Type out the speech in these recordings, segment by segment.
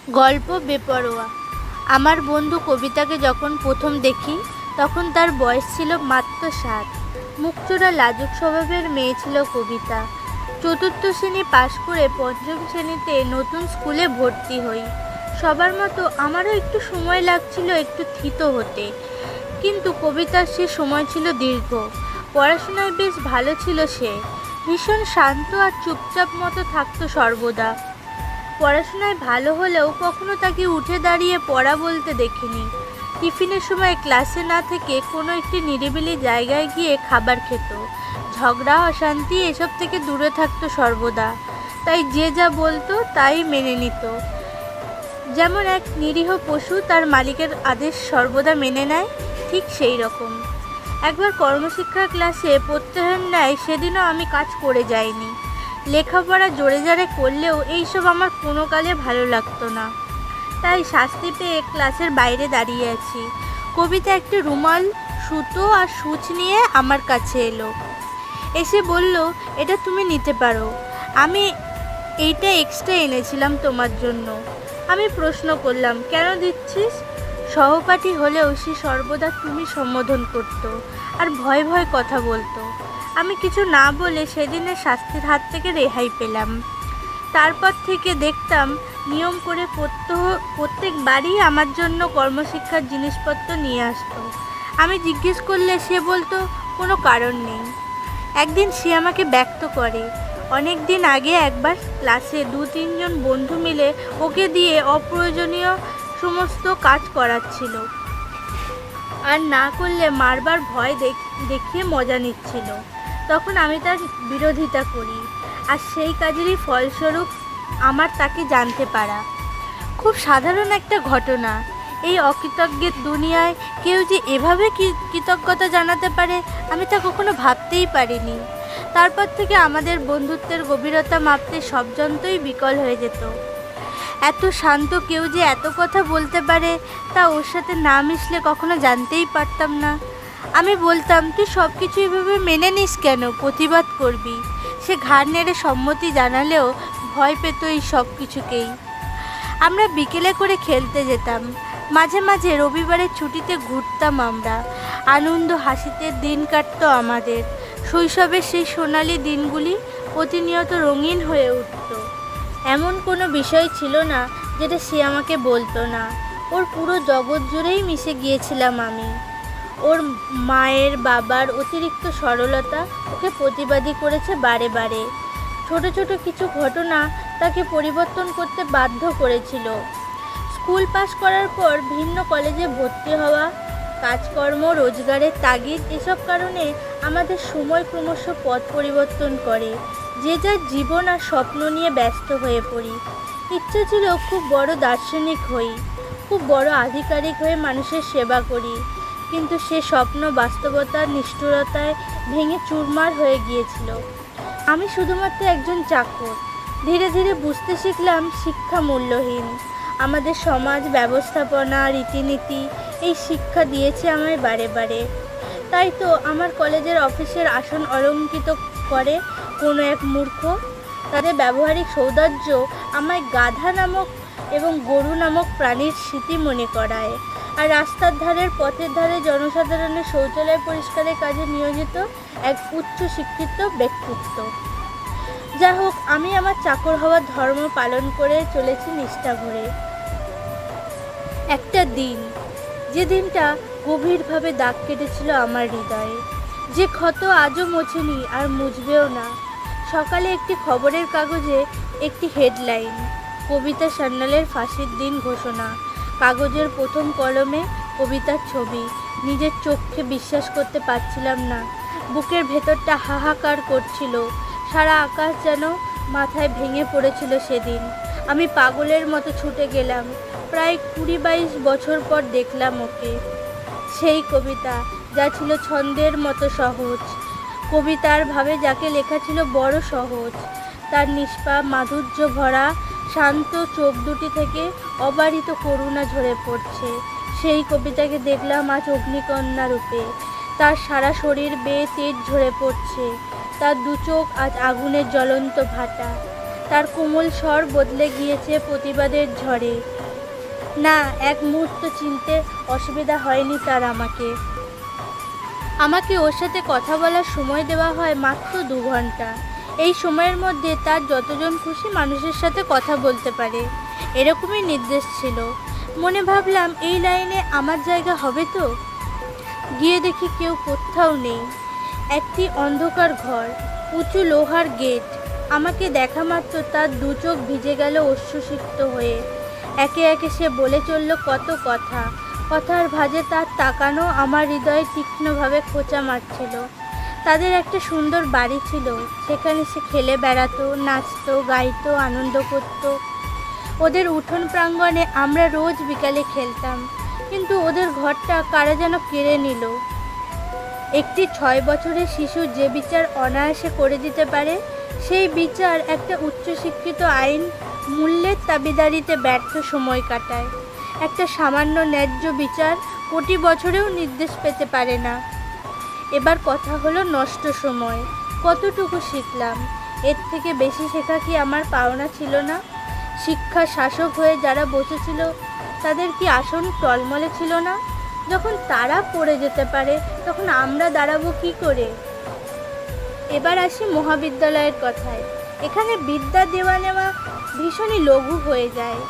গল্প বেপরোয়া। আমার বন্ধু কবিতাকে যখন প্রথম দেখি তখন তার বয়স ছিল মাত্র 7। মুখচোরা লাজুক স্বভাবের মেয়ে ছিল কবিতা। চতুর্থ শ্রেণী পাশ করে পঞ্চম শ্রেণীতে নতুন স্কুলে ভর্তি হই। সবার মতো আমারও একটু সময় লাগছিল একটু থিতো হতে, কিন্তু কবিতার সে সময় ছিল দীর্ঘ। পড়াশোনায় বেশ ভালো ছিল সে, ভীষণ শান্ত আর চুপচাপ মতো থাকতো সর্বদা। পড়াশোনায় ভালো হলেও কখনো তাকে উঠে দাঁড়িয়ে পড়া বলতে দেখিনি। টিফিনের সময় ক্লাসে না থেকে কোনো একটি নিরিবিলি জায়গায় গিয়ে খাবার খেত। ঝগড়া অশান্তি এসব থেকে দূরে থাকতো সর্বদা। তাই যে যা বলতো তাই মেনে নিত। যেমন এক নিরীহ পশু তার মালিকের আদেশ সর্বদা মেনে নেয়, ঠিক সেই রকম। একবার কর্মশিক্ষার ক্লাসে প্রত্যহের ন্যায় সেদিনও আমি কাজ করে যাইনি। লেখাপড়া জোরে জোরে করলেও এইসব আমার কোনো কালে ভালো লাগতো না। তাই শাস্তি পেয়ে ক্লাসের বাইরে দাঁড়িয়ে আছি। কবিতা একটি রুমাল, সুতো আর সূচ নিয়ে আমার কাছে এলো। এসে বলল, এটা তুমি নিতে পারো, আমি এইটা এক্সট্রা এনেছিলাম তোমার জন্য। আমি প্রশ্ন করলাম, কেন দিচ্ছিস? সহপাঠী হলেও সে সর্বদা তুমি সম্বোধন করত আর ভয় ভয় কথা বলতো। আমি কিছু না বলে সেদিনের শাস্তির হাত থেকে রেহাই পেলাম। তারপর থেকে দেখতাম নিয়ম করে প্রত্যেকবারই আমার জন্য কর্মশিক্ষার জিনিসপত্র নিয়ে আসতো। আমি জিজ্ঞেস করলে সে বলতো কোনো কারণ নেই। একদিন সে আমাকে ব্যক্ত করে, অনেক দিন আগে একবার ক্লাসে 2-3 জন বন্ধু মিলে ওকে দিয়ে অপ্রয়োজনীয় সমস্ত কাজ করাচ্ছিল, আর না করলে মারবার ভয় দেখিয়ে মজা নিচ্ছিল। তখন আমি তার বিরোধিতা করি, আর সেই কাজেরই ফলস্বরূপ আমার তাকে জানতে পারা। খুব সাধারণ একটা ঘটনা। এই অকৃতজ্ঞের দুনিয়ায় কেউ যে এভাবে কৃতজ্ঞতা জানাতে পারে আমি তা কখনো ভাবতেই পারিনি। তারপর থেকে আমাদের বন্ধুত্বের গভীরতা মাপতে সব যন্ত্রই বিকল হয়ে যেত। এত শান্ত কেউ যে এত কথা বলতে পারে তা ওর সাথে না মিশলে কখনো জানতেই পারতাম না। আমি বলতাম, তুই সব কিছু এভাবে মেনে নিস কেন, প্রতিবাদ করবি। সে ঘাড় নেড়ে সম্মতি জানালেও ভয় পেত এই সব কিছুকেই। আমরা বিকেলে করে খেলতে যেতাম, মাঝে মাঝে রবিবারের ছুটিতে ঘুরতাম আমরা। আনন্দ হাসিতে দিন কাটতো আমাদের। শৈশবের সেই সোনালি দিনগুলি প্রতিনিয়ত রঙিন হয়ে উঠত। এমন কোনো বিষয় ছিল না যেটা সে আমাকে বলতো না। ওর পুরো জগৎ জুড়েই মিশে গিয়েছিলাম আমি। ওর মায়ের বাবার অতিরিক্ত সরলতা ওকে প্রতিবাদী করেছে বারে বারে। ছোট ছোট কিছু ঘটনা তাকে পরিবর্তন করতে বাধ্য করেছিল। স্কুল পাশ করার পর ভিন্ন কলেজে ভর্তি হওয়া, কাজকর্ম, রোজগারের তাগিদ, এসব কারণে আমাদের সময় ক্রমশ পথ পরিবর্তন করে। যে যার জীবন আর স্বপ্ন নিয়ে ব্যস্ত হয়ে পড়ি। ইচ্ছে ছিল খুব বড় দার্শনিক হই, খুব বড় আধিকারিক হয়ে মানুষের সেবা করি, কিন্তু সে স্বপ্ন বাস্তবতার নিষ্ঠুরতায় ভেঙে চুরমার হয়ে গিয়েছিল। আমি শুধুমাত্র একজন চাকর। ধীরে ধীরে বুঝতে শিখলাম শিক্ষা মূল্যহীন। আমাদের সমাজ ব্যবস্থাপনা, রীতিনীতি এই শিক্ষা দিয়েছে আমায় বারে বারে। তাই তো আমার কলেজের অফিসের আসন অলঙ্কৃত করে কোনো এক মূর্খ। তাদের ব্যবহারিক সৌন্দর্য আমায় গাধা নামক এবং গরু নামক প্রাণীর স্মৃতি মনে করায়। আর রাস্তার ধারের পথের ধারে জনসাধারণের শৌচালয় পরিষ্কারের কাজে নিয়োজিত এক উচ্চ শিক্ষিত ব্যক্তিত্ব। যা হোক, আমি আমার চাকর হওয়ার ধর্ম পালন করে চলেছি নিষ্ঠা ভরে। একটা দিন, যে দিনটা গভীরভাবে দাগ কেটেছিল আমার হৃদয়ে, যে ক্ষত আজও মোছেনি আর মুছবেও না। সকালে একটি খবরের কাগজে একটি হেডলাইন, কবিতা সান্যালের ফাঁসির দিন ঘোষণা। কাগজের প্রথম কলমে কবিতার ছবি। নিজের চোখে বিশ্বাস করতে পারছিলাম না। বুকের ভেতরটা হাহাকার করছিল। সারা আকাশ যেন মাথায় ভেঙে পড়েছিল সেদিন। আমি পাগলের মতো ছুটে গেলাম। প্রায় 20-22 বছর পর দেখলাম ওকে। সেই কবিতা যা ছিল ছন্দের মতো সহজ, কবিতার ভাবে যাকে লেখা ছিল বড় সহজ। তার নিষ্পাপ মাধুর্য ভরা শান্ত চোখ দুটি থেকে অবারিত করুণা ঝরে পড়ছে। সেই কবিতাকে দেখলাম আজ অগ্নিকন্যা রূপে। তার সারা শরীর বেয়ে তেজ ঝরে পড়ছে। তার দু চোখ আজ আগুনের জ্বলন্ত ভাটা। তার কোমল স্বর বদলে গিয়েছে প্রতিবাদের ঝড়ে। না, এক মুহূর্ত চিনতে অসুবিধা হয়নি তার। আমাকে ওর সাথে কথা বলার সময় দেওয়া হয় মাত্র 2 ঘন্টা। এই সময়ের মধ্যে তার যতজন খুশি মানুষের সাথে কথা বলতে পারে, এরকমই নির্দেশ ছিল। মনে ভাবলাম, এই লাইনে আমার জায়গা হবে তো? গিয়ে দেখি কেউ কোথাও নেই। একটি অন্ধকার ঘর, উঁচু লোহার গেট। আমাকে দেখা মাত্র তার 2 চোখ ভিজে গেল অশ্রুসিক্ত হয়ে। একে একে সে বলে চলল কত কথা। কথার ভাঁজে তার তাকানো আমার হৃদয়ে তীক্ষ্ণভাবে খোঁচা মারছিল। তাদের একটা সুন্দর বাড়ি ছিল, সেখানে সে খেলে বেড়াতো, নাচতো, গাইতো, আনন্দ করত। ওদের উঠোন প্রাঙ্গণে আমরা রোজ বিকালে খেলতাম, কিন্তু ওদের ঘরটা কারা যেন কেড়ে নিল। একটি 6 বছরের শিশু যে বিচার অনায়াসে করে দিতে পারে, সেই বিচার একটা উচ্চশিক্ষিত আইন মূল্যের দাবিদারিতে ব্যর্থ সময় কাটায়। একটা সামান্য ন্যায্য বিচার কোটি বছরেও নির্দেশ পেতে পারে না। এবার কথা হলো নষ্ট সময়। কতটুকু শিখলাম? এর থেকে বেশি শেখা কি আমার পাওনা ছিল না? শিক্ষা শাসক হয়ে যারা বসেছিল, তাদের কি আসন টলমলে ছিল না? যখন তারা পড়ে যেতে পারে, তখন আমরা দাঁড়াবো কি করে? এবার আসি মহাবিদ্যালয়ের কথায়। এখানে বিদ্যা দেওয়া নেওয়া ভীষণই লঘু হয়ে যায়।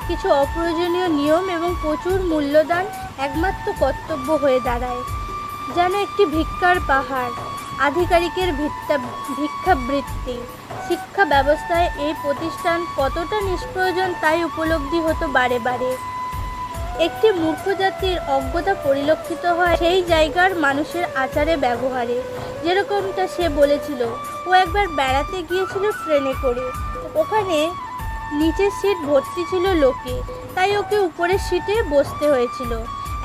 কিছু অপ্রয়োজনীয় নিয়ম এবং প্রচুর মূল্যদান একমাত্র কর্তব্য হয়ে দাঁড়ায়। যেন একটি ভিক্ষার পাহাড়, আধিকারিকের ভিক্ষাবৃত্তি। শিক্ষা ব্যবস্থায় এই প্রতিষ্ঠান কতটা নিষ্প্রয়োজন তাই উপলব্ধি হতো বারে বারে। একটি মূর্খ জাতির অজ্ঞতা পরিলক্ষিত হয় সেই জায়গার মানুষের আচারে ব্যবহারে। যেরকমটা সে বলেছিল, ও একবার বেড়াতে গিয়েছিল ট্রেনে করে। ওখানে নিচের সিট ভর্তি ছিল লোকে, তাই ওকে উপরের সিটে বসতে হয়েছিল।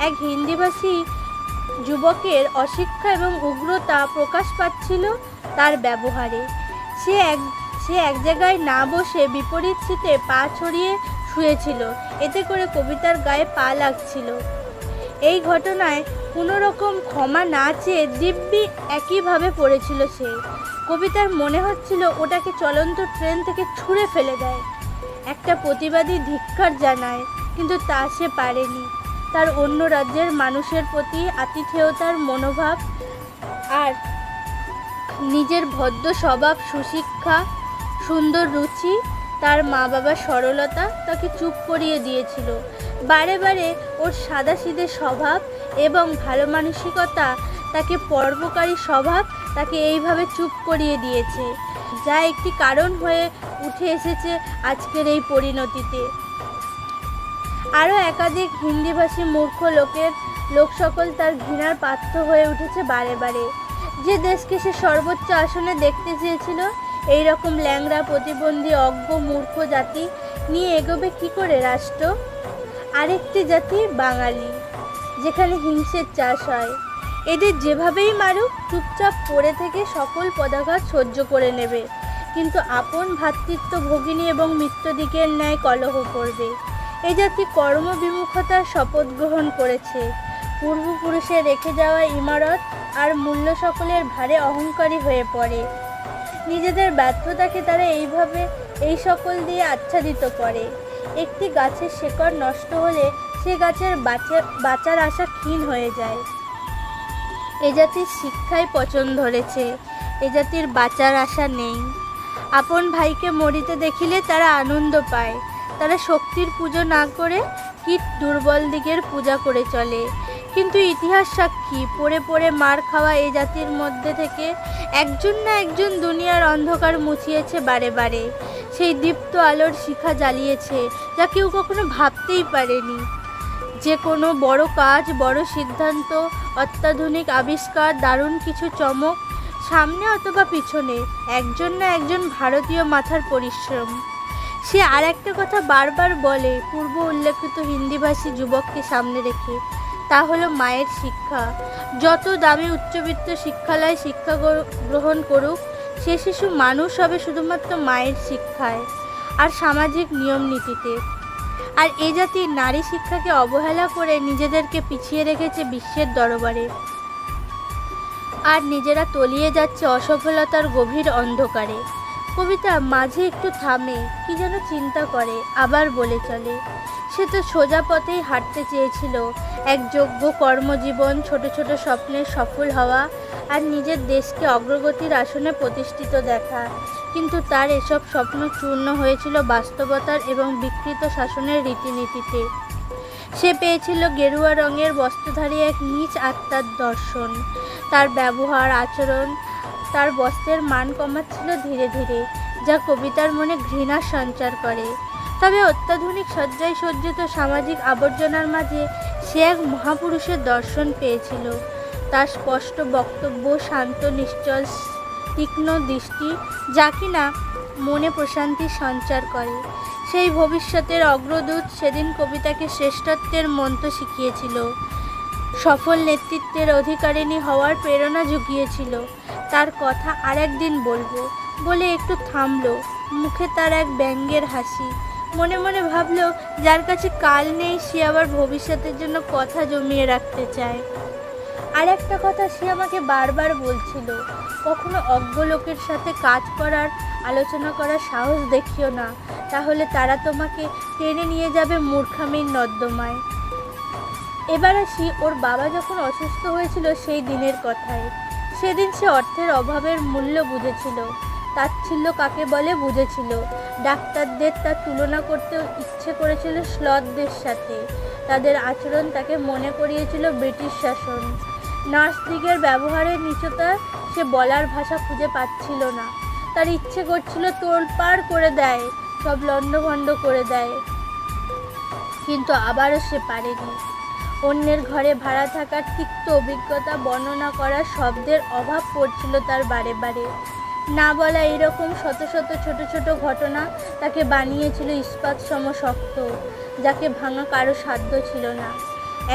এক হিন্দিভাষী যুবকের অশিক্ষা এবং উগ্রতা প্রকাশ পাচ্ছিল তার ব্যবহারে। সে এক জায়গায় না বসে বিপরীত সিটে পা ছড়িয়ে শুয়েছিল, এতে করে কবিতার গায়ে পা লাগছিল। এই ঘটনায় কোনো রকম ক্ষমা না চেয়ে দিব্যি একইভাবে পড়েছিল সে। কবিতার মনে হচ্ছিল ওটাকে চলন্ত ট্রেন থেকে ছুঁড়ে ফেলে দেয়। একটা প্রতিবাদী ধিক্কার জানায়, কিন্তু তা সে পারেনি। তার অন্য রাজ্যের মানুষের প্রতি আতিথেয়তার মনোভাব আর নিজের ভদ্র স্বভাব, সুশিক্ষা, সুন্দর রুচি, তার মা বাবার সরলতা তাকে চুপ করিয়ে দিয়েছিল। বারে বারে ওর সাদাসিধে স্বভাব এবং ভালো মানসিকতা, তাকে পরোপকারী স্বভাব তাকে এইভাবে চুপ করিয়ে দিয়েছে, যা একটি কারণ হয়ে উঠে এসেছে আজকের এই পরিণতিতে। আরও একাধিক হিন্দিভাষী মূর্খ লোক সকল তার ঘৃণার পাত্র হয়ে উঠেছে বারে বারে। যে দেশকে সে সর্বোচ্চ আসনে দেখতে চেয়েছিল, এই রকম ল্যাংড়া, প্রতিবন্ধী, অজ্ঞ, মূর্খ জাতি নিয়ে এগোবে কি করে রাষ্ট্র? আরেকটি জাতি বাঙালি, যেখানে হিংসের চাষ হয়। এদের যেভাবেই মারুক, চুপচাপ পড়ে থেকে সকল পদাঘাত সহ্য করে নেবে, কিন্তু আপন ভ্রাতৃত্ব, ভগিনী এবং মিত্রদিগের ন্যায় কলহ করবে। এ জাতি কর্মবিমুখতার শপথ গ্রহণ করেছে। পূর্বপুরুষে রেখে যাওয়া ইমারত আর মূল্য সকলের ভারে অহংকারী হয়ে পড়ে। নিজেদের ব্যর্থতাকে তারা এই সকল দিয়ে আচ্ছাদিত করে। একটি গাছের শেকড় নষ্ট হলে সে গাছের বাঁচার আশা ক্ষীণ হয়ে যায়। এ জাতির শিক্ষায় পচন ধরেছে, এ জাতির বাঁচার আশা নেই। আপন ভাইকে মরিতে দেখিলে তারা আনন্দ পায়। তারা শক্তির পুজো না করে কীট দুর্বল দিগের পূজা করে চলে। কিন্তু ইতিহাস সাক্ষী, পড়ে পড়ে মার খাওয়া এ জাতির মধ্যে থেকে একজন না একজন দুনিয়ার অন্ধকার মুছিয়েছে বারে বারে। সেই দীপ্ত আলোর শিখা জ্বালিয়েছে, যা কেউ কখনো ভাবতেই পারেনি। যে কোনো বড় কাজ, বড় সিদ্ধান্ত, অত্যাধুনিক আবিষ্কার, দারুণ কিছু চমক, সামনে অথবা পিছনে একজন না একজন ভারতীয় মাথার পরিশ্রম। সে আর একটা কথা বারবার বলে পূর্ব উল্লেখিত হিন্দিভাষী যুবককে সামনে রেখে, তা হলো মায়ের শিক্ষা। যত দামি উচ্চবিত্ত শিক্ষালয় শিক্ষা গ্রহণ করুক, সে শিশু মানুষ হবে শুধুমাত্র মায়ের শিক্ষায় আর সামাজিক নিয়ম নীতিতে। আর এ জাতির নারী শিক্ষাকে অবহেলা করে নিজেদেরকে পিছিয়ে রেখেছে বিশ্বের দরবারে, আর নিজেরা তলিয়ে যাচ্ছে অসফলতার গভীর অন্ধকারে। কবিতা মাঝে একটু থামে, কি যেন চিন্তা করে, আবার বলে চলে। সে তো সোজা পথেই হাঁটতে চেয়েছিল, এক যোগ্য কর্মজীবন, ছোট ছোট স্বপ্নে সফল হওয়া আর নিজের দেশকে অগ্রগতির আসনে প্রতিষ্ঠিত দেখা। কিন্তু তার এসব স্বপ্ন চূর্ণ হয়েছিল বাস্তবতার এবং বিকৃত শাসনের রীতিনীতিতে। সে পেয়েছিল গেরুয়া রঙের বস্ত্রধারী এক নীচ আত্মার দর্শন। তার ব্যবহার, আচরণ, তার বস্ত্রের মান কমাচ্ছিল ধীরে ধীরে, যা কবিতার মনে ঘৃণার সঞ্চার করে। তবে অত্যাধুনিক সজ্জায় সজ্জিত সামাজিক আবর্জনার মাঝে সে এক মহাপুরুষের দর্শন পেয়েছিল। তার স্পষ্ট বক্তব্য, শান্ত নিশ্চল তীক্ষ্ণ দৃষ্টি, যা কিনা মনে প্রশান্তির সঞ্চার করে। সেই ভবিষ্যতের অগ্রদূত সেদিন কবিতাকে শ্রেষ্ঠত্বের মন্ত্র শিখিয়েছিল, সফল নেতৃত্বের অধিকারিণী হওয়ার প্রেরণা জুগিয়েছিল। তার কথা আর একদিন বলবো বলে একটু থামলো, মুখে তার এক ব্যঙ্গের হাসি। মনে মনে ভাবলো, যার কাছে কাল নেই সে আবার ভবিষ্যতের জন্য কথা জমিয়ে রাখতে চায়। আর একটা কথা সে আমাকে বারবার বলছিল, কখনো অজ্ঞ লোকের সাথে কাজ করার, আলোচনা করার সাহস দেখিও না, তাহলে তারা তোমাকে টেনে নিয়ে যাবে মূর্খামির নর্দমায়। এবার আসি ওর বাবা যখন অসুস্থ হয়েছিল সেই দিনের কথায়। সেদিন সে অর্থের অভাবের মূল্য বুঝেছিল, তাচ্ছিল্য কাকে বলে বুঝেছিল। ডাক্তারদের তার তুলনা করতেও ইচ্ছে করেছিল শ্লথদের সাথে। তাদের আচরণ তাকে মনে করিয়েছিল ব্রিটিশ শাসন। নার্সদিগের ব্যবহারের নিচতা সে বলার ভাষা খুঁজে পাচ্ছিল না। তার ইচ্ছে করছিল তোলপাড় করে দেয়, সব লণ্ডভণ্ড করে দেয়, কিন্তু আবারও সে পারেনি। অন্যের ঘরে ভাড়া থাকার তিক্ত অভিজ্ঞতা বর্ণনা করার শব্দের অভাব পড়ছিল তার বারে বারে। না বলা এরকম শত শত ছোট ছোট ঘটনা তাকে বানিয়েছিল ইস্পাত সম শক্ত, যাকে ভাঙা কারো সাধ্য ছিল না।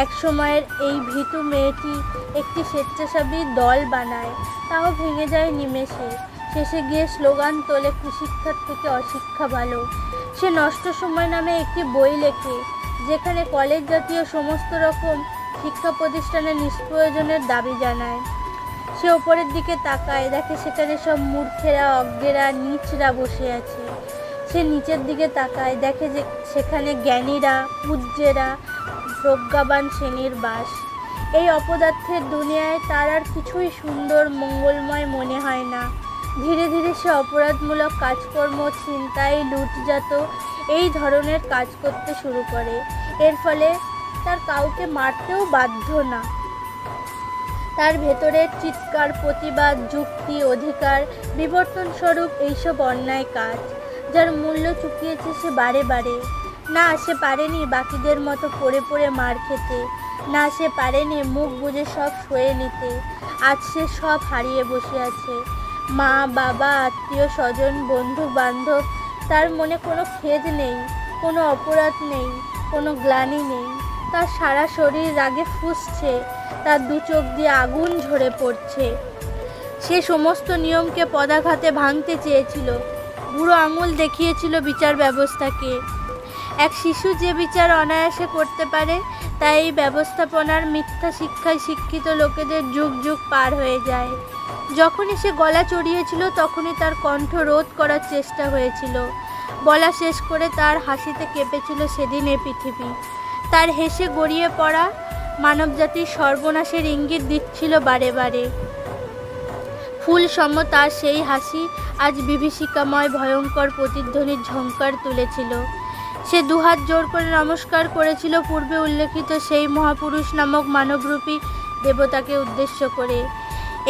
এক সময়ের এই ভীতু মেয়েটি একটি স্বেচ্ছাসেবী দল বানায়, তাও ভেঙে যায় নিমেষে। শেষে গিয়ে স্লোগান তোলে, কুশিক্ষার থেকে অশিক্ষা ভালো। সে নষ্ট সময় নামে একটি বই লেখে, যেখানে কলেজ জাতীয় সমস্ত রকম শিক্ষা প্রতিষ্ঠানের নিষ্প্রয়োজনের দাবি জানায়। সে ওপরের দিকে তাকায়, দেখে সেখানে সব মূর্খেরা, অজ্ঞেরা, নীচরা বসে আছে। সে নিচের দিকে তাকায়, দেখে যে সেখানে জ্ঞানীরা, পূজ্যেরা, প্রজ্ঞাবান শ্রেণীর বাস। এই অপদার্থের দুনিয়ায় তার আর কিছুই সুন্দর, মঙ্গলময় মনে হয় না। ধীরে ধীরে সে অপরাধমূলক কাজকর্ম, ছিনতাই, লুটজাত এই ধরনের কাজ করতে শুরু করে। এর ফলে তার কাউকে মারতেও বাধ্য না। তার ভেতরের চিৎকার, প্রতিবাদ, যুক্তি, অধিকার বিবর্তনস্বরূপ এইসব অন্যায় কাজ, যার মূল্য চুকিয়েছে সে বারে বারে। না, সে পারেনি বাকিদের মতো পড়ে পড়ে মার খেতে। না, সে পারেনি মুখ বুজে সব সয়ে নিতে। আজ সে সব হারিয়ে বসে আছে। মা, বাবা, আত্মীয় স্বজন, বন্ধু বান্ধব, তার মনে কোনো খেদ নেই, কোনো অপরাধ নেই, কোনো গ্লানি নেই। তার সারা শরীর রাগে ফুঁসছে, তার দু চোখ দিয়ে আগুন ঝরে পড়ছে। সে সমস্ত নিয়মকে পদাঘাতে ভাঙতে চেয়েছিল, বুড়ো আঙুল দেখিয়েছিল বিচার ব্যবস্থাকে। এক শিশু যে বিচার অনায়াসে করতে পারে, তা এই ব্যবস্থাপনার মিথ্যা শিক্ষায় শিক্ষিত লোকেদের যুগ যুগ পার হয়ে যায়। যখনই সে গলা চড়িয়েছিল তখনই তার কণ্ঠ রোধ করার চেষ্টা হয়েছিল। বলা শেষ করে তার হাসিতে কেঁপেছিল সেদিন এ পৃথিবী। তার হেসে গড়িয়ে পড়া মানবজাতির সর্বনাশের ইঙ্গিত দিচ্ছিল বারে বারে। ফুল সম তার সেই হাসি আজ বিভীষিকাময় ভয়ঙ্কর প্রতিধ্বনির ঝঙ্কার তুলেছিল। সে দুহাত জোর করে নমস্কার করেছিল পূর্বে উল্লেখিত সেই মহাপুরুষ নামক মানবরূপী দেবতাকে উদ্দেশ্য করে,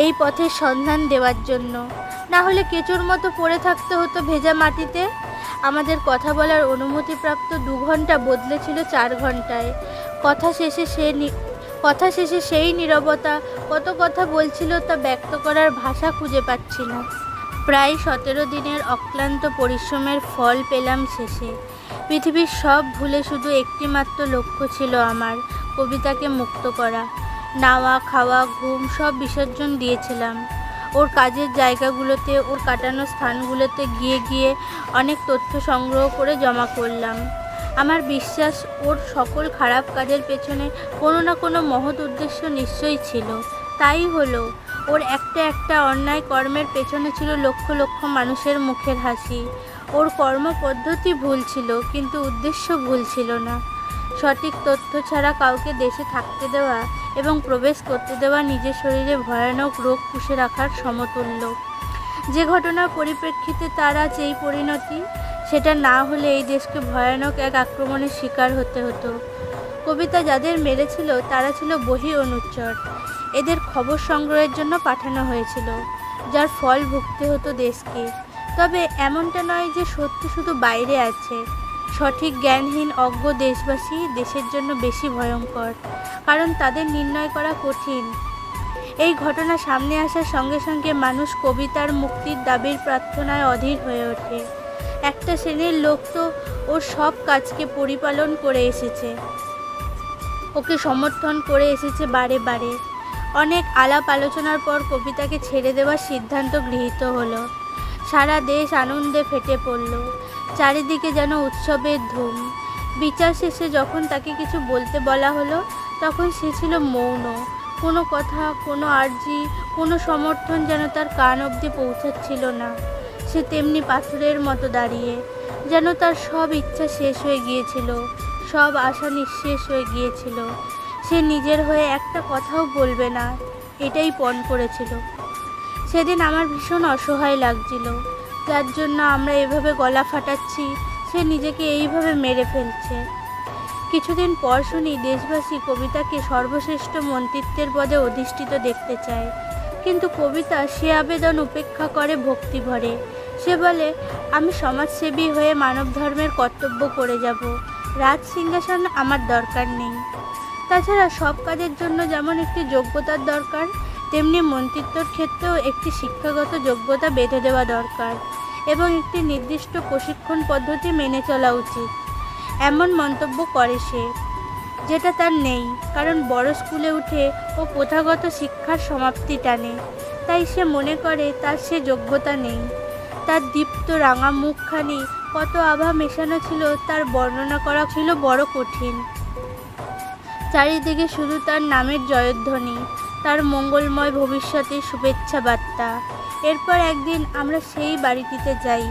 এই পথের সন্ধান দেওয়ার জন্য। না হলে কেঁচোর মতো পড়ে থাকতে হতো ভেজা মাটিতে। আমাদের কথা বলার অনুমতিপ্রাপ্ত 2 ঘন্টা বদলেছিল 4 ঘন্টায়। কথা শেষে সেই নীরবতা, কত কথা বলছিল তা ব্যক্ত করার ভাষা খুঁজে পাচ্ছি না। প্রায় 17 দিনের অক্লান্ত পরিশ্রমের ফল পেলাম শেষে। পৃথিবীর সব ভুলে শুধু একটি মাত্র লক্ষ্য ছিল আমার, কবিতাকে মুক্ত করা। নাওয়া, খাওয়া, ঘুম সব বিসর্জন দিয়েছিলাম। ওর কাজের জায়গাগুলোতে, ওর কাটানো স্থানগুলোতে গিয়ে গিয়ে অনেক তথ্য সংগ্রহ করে জমা করলাম। আমার বিশ্বাস ওর সকল খারাপ কাজের পেছনে কোনো না কোনো মহৎ উদ্দেশ্য নিশ্চয়ই ছিল। তাই হলো, ওর একটা একটা অন্যায় কর্মের পেছনে ছিল লক্ষ লক্ষ মানুষের মুখের হাসি। ওর কর্মপদ্ধতি ভুল ছিল, কিন্তু উদ্দেশ্য ভুল ছিল না। সঠিক তথ্য ছাড়া কাউকে দেশে থাকতে দেওয়া এবং প্রবেশ করতে দেওয়া নিজের শরীরে ভয়ানক রোগ পুষে রাখার সমতুল্য। যে ঘটনার পরিপ্রেক্ষিতে তার আজ এই পরিণতি, সেটা না হলে এই দেশকে ভয়ানক এক আক্রমণের শিকার হতে হতো। কবিতা যাদের মেরেছিল তারা ছিল বহি অনুচর। এদের খবর সংগ্রহের জন্য পাঠানো হয়েছিল, যার ফল ভুগতে হতো দেশকে। তবে এমনটা নয় যে সত্য শুধু বাইরে আছে। সঠিক জ্ঞানহীন অজ্ঞ দেশবাসী দেশের জন্য বেশি ভয়ঙ্কর, কারণ তাদের নির্ণয় করা কঠিন। এই ঘটনা সামনে আসার সঙ্গে সঙ্গে মানুষ কবিতার মুক্তির দাবির প্রার্থনায় অধীর হয়ে ওঠে। একটা শ্রেণীর লোক তো ওর সব কাজকে পরিপালন করে এসেছে, ওকে সমর্থন করে এসেছে বারে বারে। অনেক আলাপ আলোচনার পর কবিতাকে ছেড়ে দেওয়ার সিদ্ধান্ত গৃহীত হলো। সারা দেশ আনন্দে ফেটে পড়ল, চারিদিকে যেন উৎসবের ধুম। বিচার শেষে যখন তাকে কিছু বলতে বলা হলো, তখন সে ছিল মৌন। কোনো কথা, কোনো আর্জি, কোনো সমর্থন যেন তার কান অবধি পৌঁছাচ্ছিল না। সে তেমনি পাথরের মতো দাঁড়িয়ে, যেন তার সব ইচ্ছা শেষ হয়ে গিয়েছিল, সব আশা নিঃশেষ হয়ে গিয়েছিল। সে নিজের হয়ে একটা কথাও বলবে না, এটাই পণ করেছিল। সেদিন আমার ভীষণ অসহায় লাগছিল, যার জন্য আমরা এভাবে গলা ফাটাচ্ছি সে নিজেকে এইভাবে মেরে ফেলছে। কিছুদিন পর শুনি দেশবাসী কবিতাকে সর্বশ্রেষ্ঠ মন্ত্রিত্বের পদে অধিষ্ঠিত দেখতে চায়, কিন্তু কবিতা সে আবেদন উপেক্ষা করে ভক্তি ভরে। সে বলে, আমি সমাজসেবী হয়ে মানব ধর্মের কর্তব্য করে যাব, রাজ সিংহাসন আমার দরকার নেই। তাছাড়া সব কাজের জন্য যেমন একটি যোগ্যতার দরকার, তেমনি মন্ত্রিত্বর ক্ষেত্রেও একটি শিক্ষাগত যোগ্যতা বেঁধে দেওয়া দরকার এবং একটি নির্দিষ্ট প্রশিক্ষণ পদ্ধতি মেনে চলা উচিত। এমন মন্তব্য করে সে, যেটা তার নেই, কারণ বড় স্কুলে উঠে ও প্রথাগত শিক্ষার সমাপ্তি টানে। তাই সে মনে করে তার সে যোগ্যতা নেই। তার দীপ্ত রাঙা মুখখানি কত আভা মেশানো ছিল তার বর্ণনা করা ছিল বড় কঠিন। চারিদিকে শুধু তার নামের জয়ধ্বনি, তার মঙ্গলময় ভবিষ্যতের শুভেচ্ছা বার্তা। এরপর একদিন আমরা সেই বাড়িটিতে যাই,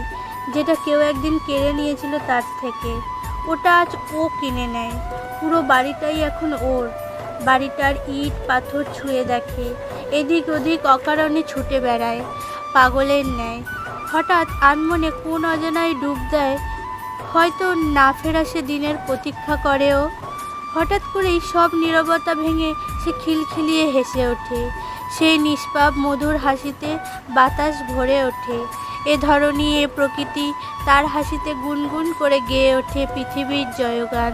যেটা কেউ একদিন কেড়ে নিয়েছিল তার থেকে। ওটা আজ ও কিনে নেয়। পুরো বাড়িটাই এখন ওর। বাড়িটার ইট পাথর ছুঁয়ে দেখে, এদিক ওদিক অকারণে ছুটে বেড়ায় পাগলের ন্যায়। হঠাৎ আনমনে কোন অজানায় ডুব দেয়, হয়তো না ফেরা সে দিনের প্রতীক্ষা করেও। হঠাৎ করেই সব নীরবতা ভেঙে সে খিলখিলিয়ে হেসে ওঠে। সেই নিষ্পাপ মধুর হাসিতে বাতাস ভরে ওঠে। এ ধরনী, এ প্রকৃতি তার হাসিতে গুনগুন করে গেয়ে ওঠে পৃথিবীর জয়গান।